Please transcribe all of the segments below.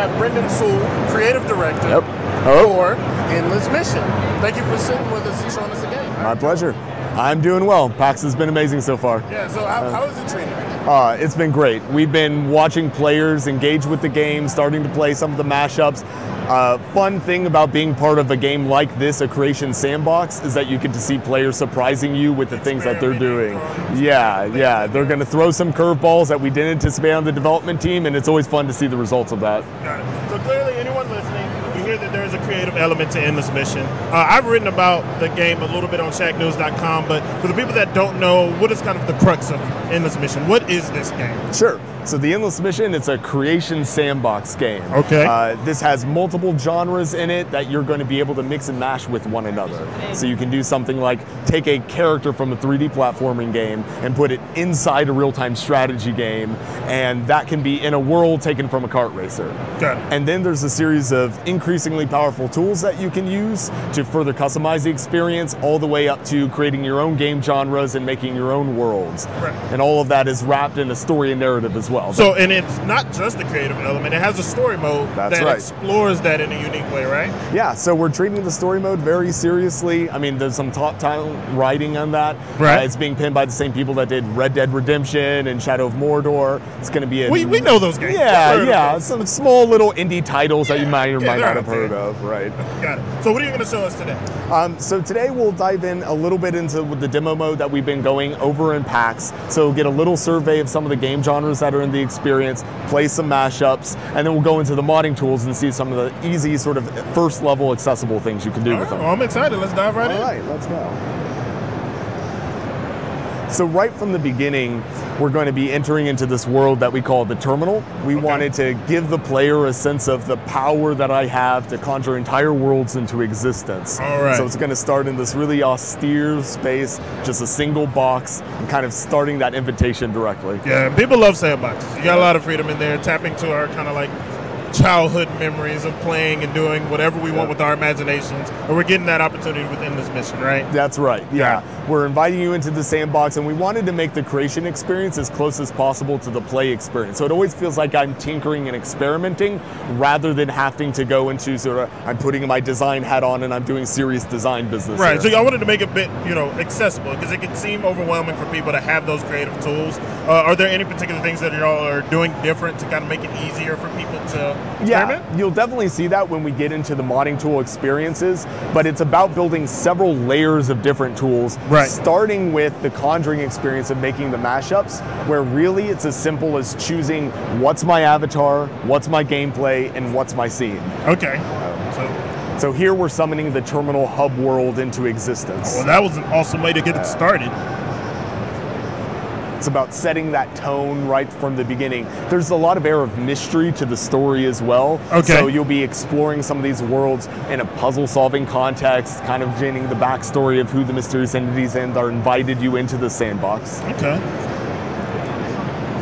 have Brendan Sewell, creative director, for Endless Mission. Thank you for sitting with us and showing us the game. My pleasure. I'm doing well. PAX has been amazing so far. Yeah, so how is it treated? It's been great. We've been watching players engage with the game, starting to play some of the mashups. Fun thing about being part of a game like this, a creation sandbox, is that you get to see players surprising you with the things that they're doing. Yeah. They're going to throw some curveballs that we didn't anticipate on the development team, and it's always fun to see the results of that. Got it. So clearly, anyone listening, you hear that there is a creative element to Endless Mission. I've written about the game a little bit on shacknews.com, but for the people that don't know, what is kind of the crux of Endless Mission? What is this game? Sure. So the Endless Mission, it's a creation sandbox game. Okay. This has multiple genres in it that you're going to be able to mix and mash with one another. So you can do something like take a character from a 3D platforming game and put it inside a real-time strategy game, and that can be in a world taken from a kart racer. Got it. And then there's a series of increasingly powerful tools that you can use to further customize the experience, all the way up to creating your own game genres and making your own worlds. Right. And all of that is wrapped in a story and narrative as well. So, and it's not just the creative element, it has a story mode that explores that in a unique way, right? Yeah, so we're treating the story mode very seriously. I mean, there's some top talent writing on that. Right. It's being pinned by the same people that did Red Dead Redemption and Shadow of Mordor. It's going to be We know those games. Yeah. Some small little indie titles that you might or might not have heard of, right? Got it. So what are you going to show us today? So today we'll dive in a little bit into the demo mode that we've been going over in PAX. So get a little survey of some of the game genres that are in the experience, play some mashups, and then we'll go into the modding tools and see some of the easy sort of first level accessible things you can do with them. Well, I'm excited. Let's dive right in. All right, let's go. So right from the beginning, we're going to be entering into this world that we call the terminal. We wanted to give the player a sense of the power that I have to conjure entire worlds into existence. All right. So it's going to start in this really austere space, just a single box, and kind of starting that invitation directly. Yeah, people love sandboxes. You got a lot of freedom in there, tapping to our kind of like childhood memories of playing and doing whatever we want with our imaginations, and we're getting that opportunity within this mission, right? That's right, yeah. We're inviting you into the sandbox, and we wanted to make the creation experience as close as possible to the play experience. So it always feels like I'm tinkering and experimenting rather than having to go into sort of, I'm putting my design hat on and I'm doing serious design business. Right, here. so I wanted to make it a bit, accessible, because it can seem overwhelming for people to have those creative tools. Are there any particular things that y'all are doing different to kind of make it easier for people to experiment? Yeah, you'll definitely see that when we get into the modding tool experiences, but it's about building several layers of different tools, starting with the conjuring experience of making the mashups, where really it's as simple as choosing what's my avatar, what's my gameplay, and what's my scene. Okay. So here we're summoning the terminal hub world into existence. Well, that was an awesome way to get it started. It's about setting that tone right from the beginning. There's a lot of air of mystery to the story as well. Okay. So you'll be exploring some of these worlds in a puzzle-solving context, kind of getting the backstory of who the mysterious entities and are invited you into the sandbox. Okay.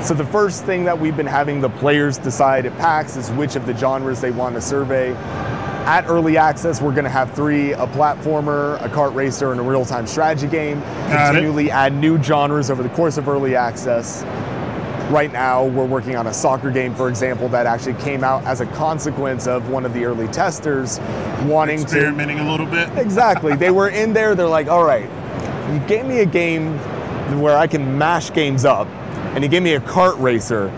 So the first thing that we've been having the players decide at PAX is which of the genres they want to survey. At Early Access, we're going to have 3, a platformer, a kart racer, and a real-time strategy game. Continually add new genres over the course of Early Access. Right now, we're working on a soccer game, for example, that actually came out as a consequence of one of the early testers wanting experimenting a little bit. Exactly. They were in there, they're like, all right, you gave me a game where I can mash games up, and you gave me a kart racer.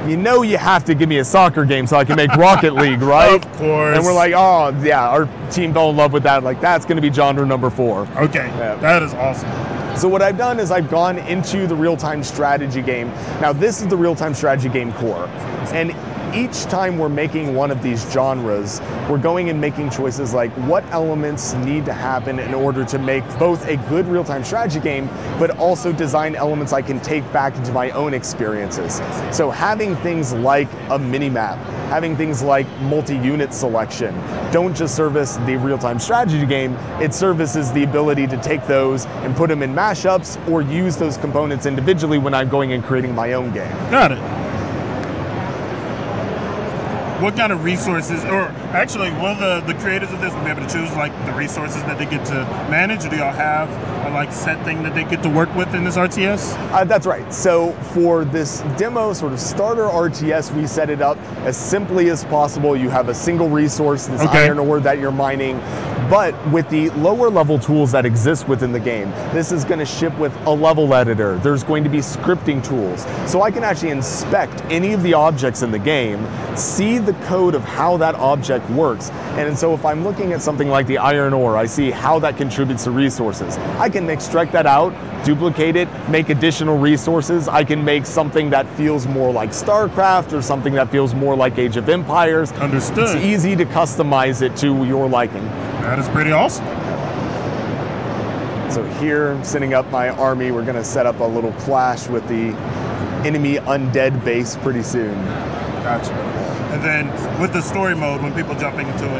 You have to give me a soccer game so I can make Rocket League, right? Of course. And we're like, oh, yeah, our team fell in love with that. Like, that's going to be genre number 4. Okay, that is awesome. So what I've done is I've gone into the real-time strategy game. Now, this is the real-time strategy game core. And each time we're making one of these genres, we're going and making choices like what elements need to happen in order to make both a good real-time strategy game, but also design elements I can take back into my own experiences. So having things like a mini-map, having things like multi-unit selection, don't just service the real-time strategy game, it services the ability to take those and put them in mashups or use those components individually when I'm going and creating my own game. Got it. what kind of resources, or actually, will the creators of this be able to choose like the resources that they get to manage, or do y'all have a like set thing that they get to work with in this RTS? That's right. So for this demo sort of starter RTS, we set it up as simply as possible. You have a single resource, this iron ore that you're mining, but with the lower level tools that exist within the game, this is going to ship with a level editor. There's going to be scripting tools. So I can actually inspect any of the objects in the game, see the code of how that object works. And so if I'm looking at something like the iron ore, I see how that contributes to resources. I can extract that out, duplicate it, make additional resources. I can make something that feels more like StarCraft or something that feels more like Age of Empires. Understood. It's easy to customize it to your liking. That is pretty awesome. So here, I'm setting up my army. We're going to set up a little clash with the enemy undead base pretty soon. Gotcha. And then with the story mode, when people jump into it,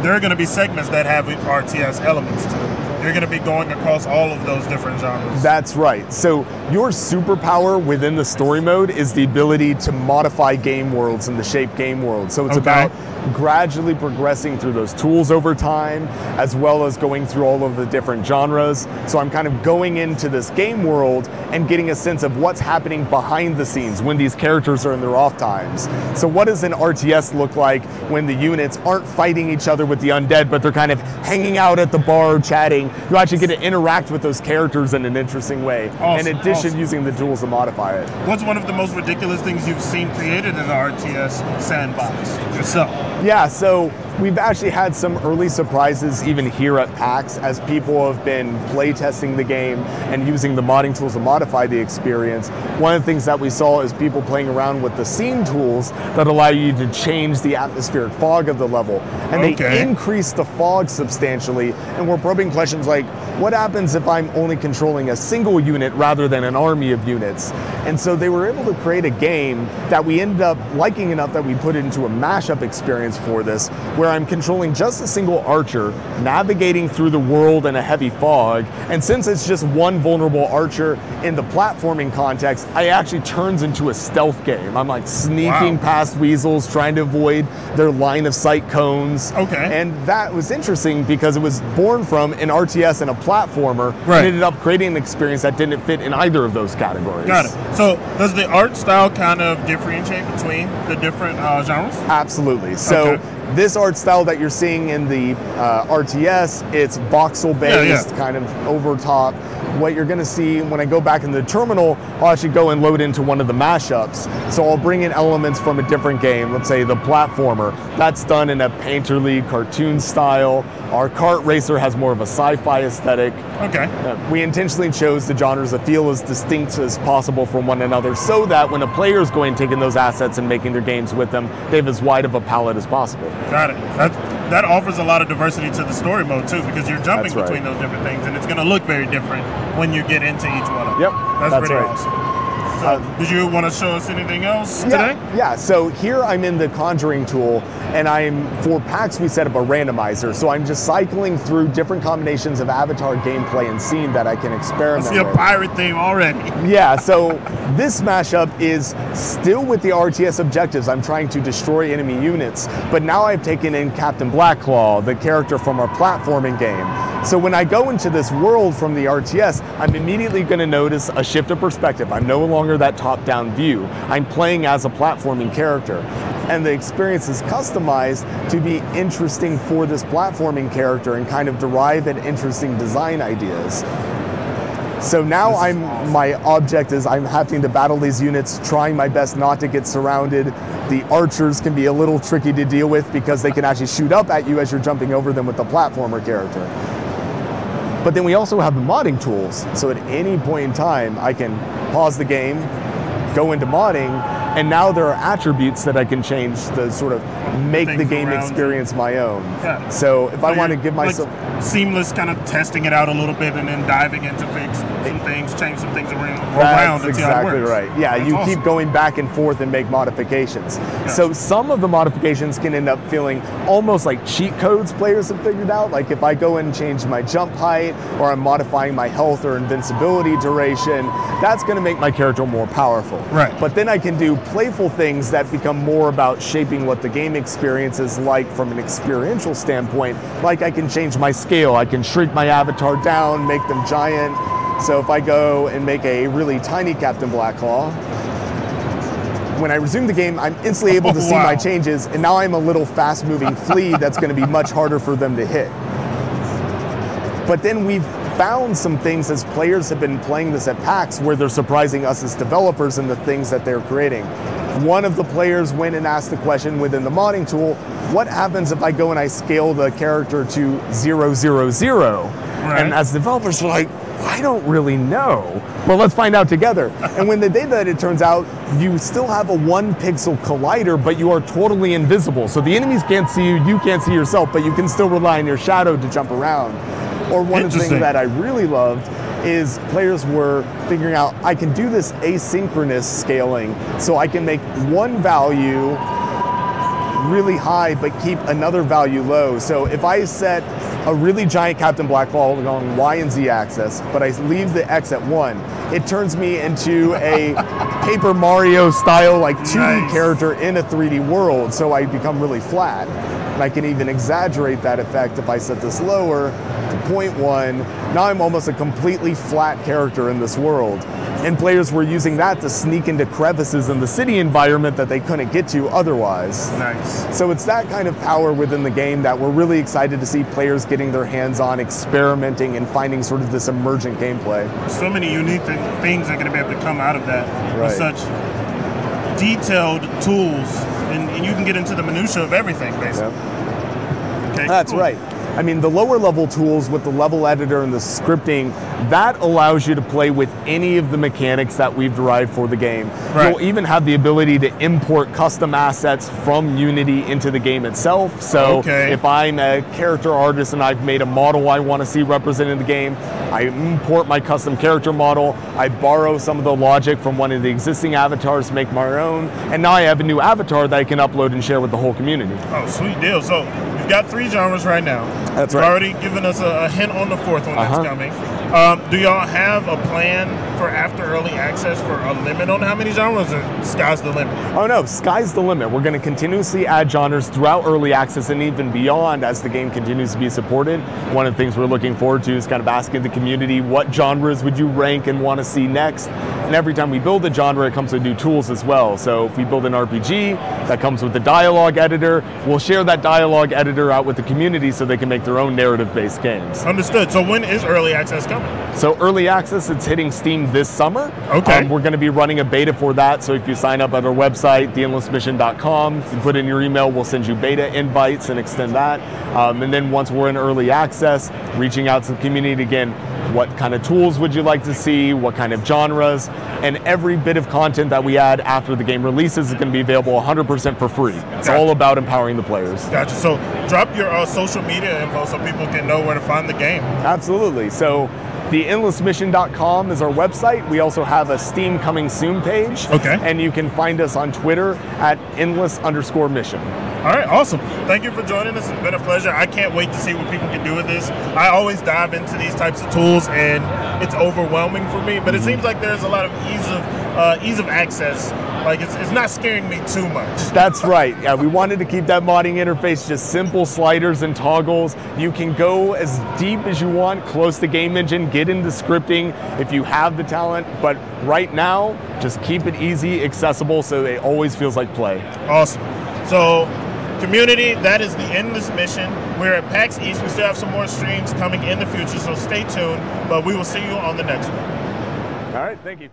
there are going to be segments that have RTS elements to it. You're going to be going across all of those different genres. That's right. So your superpower within the story mode is the ability to modify game worlds and to shape game worlds. So it's about gradually progressing through those tools over time, as well as going through all of the different genres. So I'm kind of going into this game world and getting a sense of what's happening behind the scenes when these characters are in their off times. So what does an RTS look like when the units aren't fighting each other with the undead, but they're kind of hanging out at the bar chatting? You actually get to interact with those characters in an interesting way, in addition using the tools to modify it. What's one of the most ridiculous things you've seen created in the RTS sandbox yourself? Yeah, so we've actually had some early surprises even here at PAX as people have been playtesting the game and using the modding tools to modify the experience. One of the things that we saw is people playing around with the scene tools that allow you to change the atmospheric fog of the level. And they increase the fog substantially, and we're probing questions like, what happens if I'm only controlling a single unit rather than an army of units? And so they were able to create a game that we ended up liking enough that we put it into a mashup experience for this, where I'm controlling just a single archer, navigating through the world in a heavy fog, and since it's just one vulnerable archer in the platforming context, I actually turns into a stealth game. I'm like sneaking past weasels, trying to avoid their line of sight cones. And that was interesting because it was born from an RTS and a platformer, and ended up creating an experience that didn't fit in either of those categories. Got it. So does the art style kind of differentiate between the different genres? Absolutely. So this art style that you're seeing in the RTS, it's voxel-based, kind of over top. What you're going to see when I go back in the terminal, I'll actually go and load into one of the mashups. So I'll bring in elements from a different game, let's say the platformer. That's done in a painterly cartoon style. Our kart racer has more of a sci-fi aesthetic. We intentionally chose the genres that feel as distinct as possible from one another so that when a player is going taking those assets and making their games with them, they have as wide of a palette as possible. Got it. That offers a lot of diversity to the story mode too, because you're jumping between those different things, and it's going to look very different when you get into each one of them. That's pretty awesome. So, did you want to show us anything else today? Yeah, so here I'm in the conjuring tool, and for PAX we set up a randomizer, so I'm just cycling through different combinations of avatar gameplay and scene that I can experiment with. I see a pirate theme already. Yeah, so this mashup is still with the RTS objectives. I'm trying to destroy enemy units, but now I've taken in Captain Blackclaw, the character from our platforming game. So when I go into this world from the RTS, I'm immediately going to notice a shift of perspective. I'm no longer that top-down view. I'm playing as a platforming character. And the experience is customized to be interesting for this platforming character and kind of derive at interesting design ideas. So now my object is I'm having to battle these units, trying my best not to get surrounded. The archers can be a little tricky to deal with because they can actually shoot up at you as you're jumping over them with the platformer character. But then we also have the modding tools. So at any point in time, I can pause the game, go into modding, and now there are attributes that I can change to sort of make the game experience my own. So if I want to give myself... seamless kind of testing it out a little bit and then diving into fix some things, change some things around. That's exactly right. Yeah, you keep going back and forth and make modifications. So some of the modifications can end up feeling almost like cheat codes players have figured out. Like if I go in and change my jump height, or I'm modifying my health or invincibility duration, that's going to make my character more powerful. But then I can do playful things that become more about shaping what the game experience is like from an experiential standpoint. Like I can change my scale, I can shrink my avatar down, make them giant. So if I go and make a really tiny Captain Blackclaw, when I resume the game, I'm instantly able to see my changes, and now I'm a little fast-moving flea that's going to be much harder for them to hit. But then we've found some things as players have been playing this at PAX where they're surprising us as developers in the things that they're creating. One of the players went and asked the question within the modding tool, what happens if I go and I scale the character to 000? Right. And as developers, we're like, I don't really know. Well, let's find out together. And when they did that, it turns out you still have a 1 pixel collider, but you are totally invisible. So the enemies can't see you, you can't see yourself, but you can still rely on your shadow to jump around. Or one of the things that I really loved is players were figuring out, I can do this asynchronous scaling, so I can make one value really high but keep another value low. So if I set a really giant Captain Blackclaw along Y and Z axis, but I leave the X at 1, it turns me into a Paper Mario style like 2D character in a 3D world, so I become really flat. And I can even exaggerate that effect if I set this lower to 0.1. Now I'm almost a completely flat character in this world. And players were using that to sneak into crevices in the city environment that they couldn't get to otherwise. Nice. So it's that kind of power within the game that we're really excited to see players getting their hands on, experimenting, and finding sort of this emergent gameplay. So many unique things are going to be able to come out of that with such detailed tools, and you can get into the minutia of everything, basically. Yep. Okay, that's right. I mean, the lower level tools with the level editor and the scripting, that allows you to play with any of the mechanics that we've derived for the game. Right. You'll even have the ability to import custom assets from Unity into the game itself. So if I'm a character artist and I've made a model I want to see represented in the game, I import my custom character model, I borrow some of the logic from one of the existing avatars to make my own, and now I have a new avatar that I can upload and share with the whole community. Oh, sweet deal. So you've got 3 genres right now. That's right. You've already given us a hint on the 4th one that's coming. Do y'all have a plan for after early access for a limit on how many genres, or sky's the limit? Oh no, sky's the limit. We're going to continuously add genres throughout early access and even beyond as the game continues to be supported. One of the things we're looking forward to is kind of asking the community, what genres would you rank and want to see next? And every time we build a genre, it comes with new tools as well. So if we build an RPG, that comes with the dialogue editor, we'll share that dialogue editor out with the community so they can make their own narrative-based games. Understood. So when is early access coming? So early access, it's hitting Steam this summer. Okay. We're going to be running a beta for that. So if you sign up at our website, theendlessmission.com, you put in your email, we'll send you beta invites and extend that. And then once we're in early access, reaching out to the community again, what kind of tools would you like to see, what kind of genres, and every bit of content that we add after the game releases is going to be available 100% for free. It's all about empowering the players. Gotcha. So drop your social media info so people can know where to find the game. Absolutely. So theendlessmission.com is our website. We also have a Steam Coming Soon page. Okay. And you can find us on Twitter at endless_mission. All right, awesome. Thank you for joining us. It's been a pleasure. I can't wait to see what people can do with this. I always dive into these types of tools, and it's overwhelming for me, but it seems like there's a lot of ease of access. Like, it's not scaring me too much. That's right. Yeah, we wanted to keep that modding interface just simple sliders and toggles. You can go as deep as you want, close the game engine, get into scripting if you have the talent, but right now, just keep it easy, accessible, so it always feels like play. Awesome. So, community, that is the Endless Mission. We're at PAX East. We still have some more streams coming in the future, so stay tuned, but we will see you on the next one. All right, thank you.